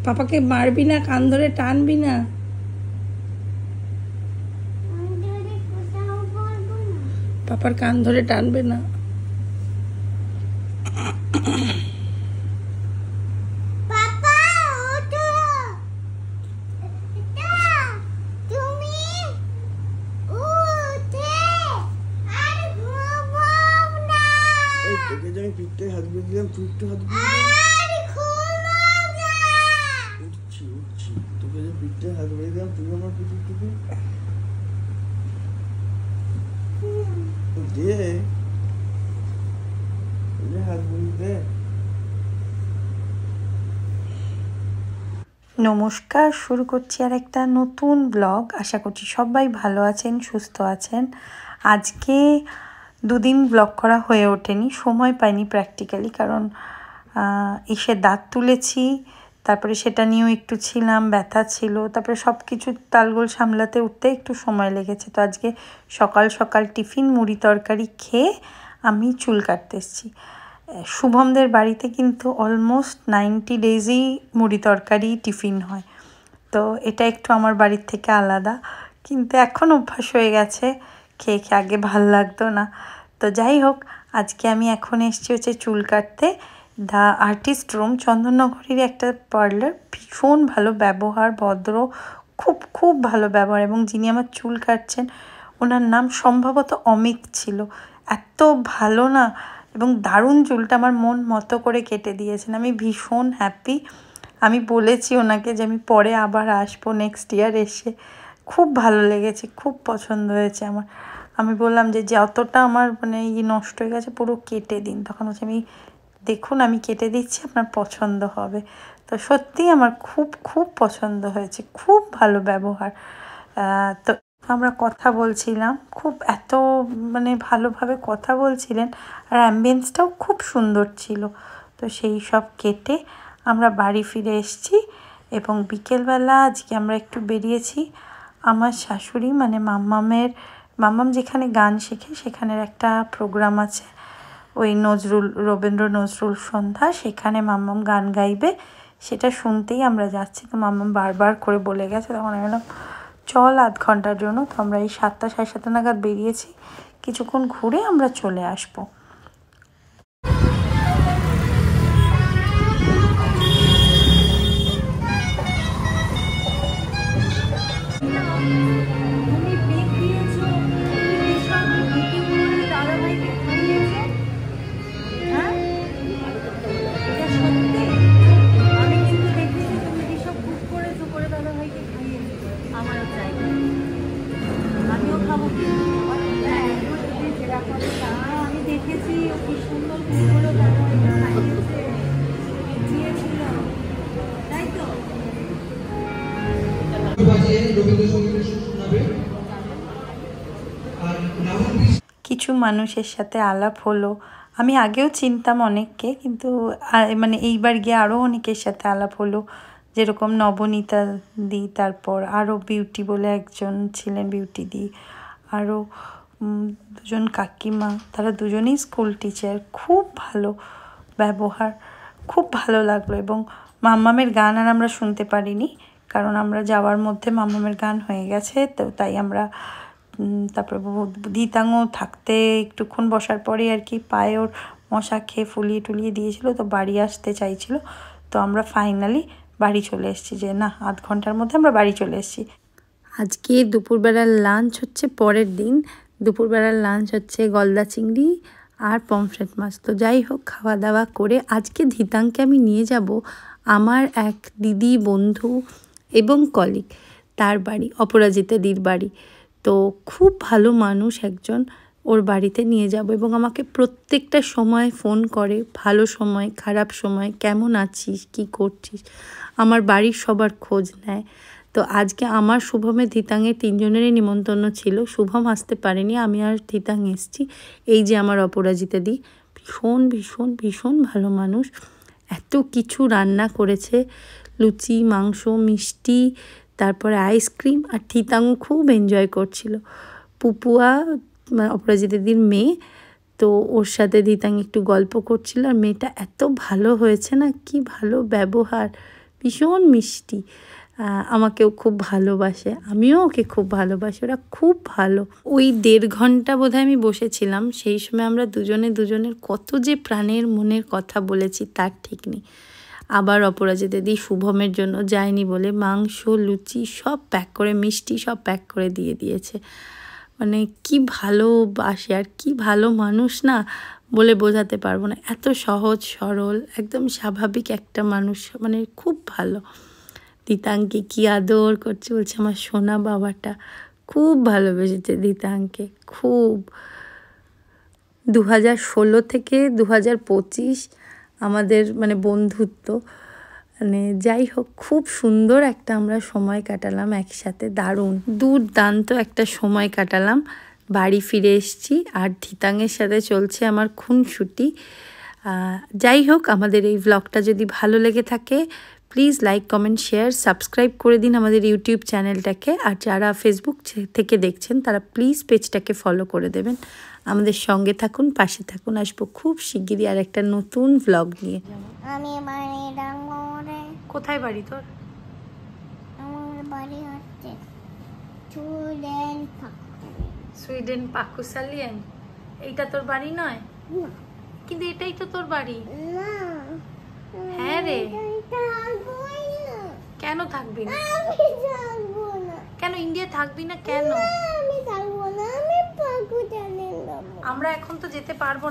পাপাকে মারবি না, কান ধরে টানবি না। পাপার কান ধরে টানবে না। পিঠে হাত দিয়ে দিলাম, তুই একটু হাত উঠছি উঠছি, তোকে যে পিঠে হাত বেঁধে দিলাম, তুই আমার পিঠে টুকু দে, হাত বেঁধে দে। নমস্কার, শুরু করছি আর একটা নতুন ব্লগ। আশা করছি সবাই ভালো আছেন, সুস্থ আছেন। আজকে দুদিন ব্লগ করা হয়ে ওঠেনি, সময় পাইনি প্র্যাকটিক্যালি, কারণ এসে দাঁত তুলেছি, তারপরে সেটা নিয়েও একটু ছিলাম, ব্যথা ছিল, তারপরে সব কিছু তালগোল সামলাতে উঠতে একটু সময় লেগেছে। তো আজকে সকাল সকাল টিফিন মুড়ি তরকারি খেয়ে আমি চুল কাটতে এসেছি। শুভমদের বাড়িতে কিন্তু অলমোস্ট 90 ডেজই মুড়ি তরকারি টিফিন হয়, তো এটা একটু আমার বাড়ির থেকে আলাদা, কিন্তু এখন অভ্যাস হয়ে গেছে, খেয়ে খেয়ে আগে ভাল লাগতো না। তো যাই হোক, আজকে আমি এখন এসেছি হচ্ছে চুল কাটতে দ্য আর্টিস্ট রুম, চন্দননগরের একটা পার্লার। ভীষণ ভালো ব্যবহার, ভদ্র, খুব খুব ভালো ব্যবহার, এবং যিনি আমার চুল কাটছেন ওনার নাম সম্ভবত অমিত ছিল। এত ভালো না, এবং দারুণ চুলটা আমার মন মতো করে কেটে দিয়েছেন। আমি ভীষণ হ্যাপি। আমি বলেছি ওনাকে যে আমি পরে আবার আসবো নেক্সট ইয়ার এসে। খুব ভালো লেগেছে, খুব পছন্দ হয়েছে আমার। আমি বললাম যে যতটা আমার মানে নষ্ট হয়ে গেছে পুরো কেটে দিন। তখন হচ্ছে আমি দেখুন আমি কেটে দিচ্ছি, আপনার পছন্দ হবে। তো সত্যিই আমার খুব খুব পছন্দ হয়েছে, খুব ভালো ব্যবহার। তো আমরা কথা বলছিলাম, খুব এত মানে ভালোভাবে কথা বলছিলেন, আর অ্যাম্বিয়েন্সটাও খুব সুন্দর ছিল। তো সেই সব কেটে আমরা বাড়ি ফিরে এসেছি, এবং বিকেলবেলা আজকে আমরা একটু বেরিয়েছি। আমার শাশুড়ি মানে মাম্মাম যেখানে গান শেখে সেখানের একটা প্রোগ্রাম আছে, ওই রবীন্দ্র নজরুল সন্ধ্যা, সেখানে মাম্মাম গান গাইবে, সেটা শুনতেই আমরা যাচ্ছি। তো মাম্মাম বারবার করে বলে গেছে, তখন আমি বললাম চল আধ ঘন্টার জন্য। তো আমরা এই 7টা সাড়ে 7টা নাগাদ বেরিয়েছি, কিছুক্ষণ ঘুরে আমরা চলে আসবো। কিছু মানুষের সাথে আলাপ হলো। আমি আগেও চিনতাম অনেককে, কিন্তু মানে এইবার গিয়ে আরও অনেকের সাথে আলাপ হলো, যেরকম নবনীতা দি, তারপর আরও বিউটি বলে একজন ছিলেন, বিউটি দি, আরও দুজন কাকিমা, তারা দুজনেই স্কুল টিচার। খুব ভালো ব্যবহার, খুব ভালো লাগলো। এবং মাম্মামের গান আর আমরা শুনতে পারিনি, কারণ আমরা যাওয়ার মধ্যে মাম্মামের গান হয়ে গেছে, তো তাই আমরা তারপরে দিতাঙ্গও থাকতে একটুক্ষণ বসার পরে আর কি পায়ে ওর মশা খেয়ে ফুলিয়ে টুলিয়ে দিয়েছিল, তো বাড়ি আসতে চাইছিল। তো আমরা ফাইনালি বাড়ি চলে এসেছি, যে না আধ ঘন্টার মধ্যে আমরা বাড়ি চলে এসেছি। আজকে দুপুরবেলার লাঞ্চ হচ্ছে, পরের দিন দুপুরবেলার লাঞ্চ হচ্ছে গলদা চিংড়ি আর পমফ্রেট মাছ। তো যাই হোক, খাওয়া দাওয়া করে আজকে ধিতাংকে আমি নিয়ে যাব আমার এক দিদি বন্ধু এবং কলিগ, তার বাড়ি অপরাজিতা দির বাড়ি। তো খুব ভালো মানুষ একজন, ওর বাড়িতে নিয়ে যাব। এবং আমাকে প্রত্যেকটা সময় ফোন করে, ভালো সময় খারাপ সময়, কেমন আছিস, কি করছিস, আমার বাড়ির সবার খোঁজ নেয়। তো আজকে আমার শুভমের ধিতাংয়ের 3 জনেরই নিমন্ত্রণ ছিল। শুভম আসতে পারেনি, আমি আর ধিতাং এসেছি। এই যে আমার অপরাজিতা দি, ভীষণ ভীষণ ভীষণ ভালো মানুষ। এত কিছু রান্না করেছে, লুচি, মাংস, মিষ্টি, তারপরে আইসক্রিম, আর ধিতাং খুব এনজয় করছিল। পুপুয়া অপরাজিতা দিদির মেয়ে, তো ওর সাথে ধিতাং একটু গল্প করছিল, আর মেয়েটা এত ভালো হয়েছে না, কি ভালো ব্যবহার, ভীষণ মিষ্টি, আমাকেও খুব ভালোবাসে, আমিও ওকে খুব ভালোবাসি, ওরা খুব ভালো। ওই 1.5 ঘন্টা বোধহয় আমি বসেছিলাম, সেই সময় আমরা দুজনের কত যে প্রাণের মনের কথা বলেছি তার ঠিক নেই। আবার অপরাজিতা দি শুভমের জন্য যায়নি বলে মাংস, লুচি সব প্যাক করে, মিষ্টি সব প্যাক করে দিয়ে দিয়েছে। মানে কি ভালোবাসে আর কি ভালো মানুষ না, বলে বোঝাতে পারবো না। এত সহজ সরল, একদম স্বাভাবিক একটা মানুষ, মানে খুব ভালো। দিতাঙ্কে কি আদর করছে, বলছে আমার সোনা বাবাটা। খুব ভালোবেসেছে দিতাঙ্কে, খুব। 2016 থেকে 2025 আমাদের মানে বন্ধুত্ব, মানে যাই হোক খুব সুন্দর একটা আমরা সময় কাটালাম একসাথে, দারুণ দুর্দান্ত একটা সময় কাটালাম। বাড়ি ফিরে এসেছি আর ধিতাঙের সাথে চলছে আমার খুনসুটি। যাই হোক, আমাদের এই ব্লগটা যদি ভালো লেগে থাকে please like, comment, share, subscribe করে দিন আমাদের ইউটিউব চ্যানেলটাকে। আর যারা ফেসবুক থেকে দেখছেন তারা প্লিজ পেজটাকে ফলো করে দেবেন। আমাদের সঙ্গে থাকুন, পাশে থাকুন। আসবো খুব শিগগিরই আর একটা নতুন ব্লগ নিয়ে। আমি বাড়ি ডাঙ্গরে। কোথায় বাড়ি তোর? আমার বাড়ি হচ্ছে সুইডেন পাকুসালিয়েন। এইটা তোর বাড়ি নয়? না কিন্তু এটাই তো তোর বাড়ি। না, হ্যাঁ রে। থাকবোই না। কেন থাকবি না? আমি থাকবো না। কেন ইন্ডিয়া থাকবি না কেন? আমি থাকবো না, আমি পাকুচালিন যাবো। আমরা এখন তো যেতে পারবো না।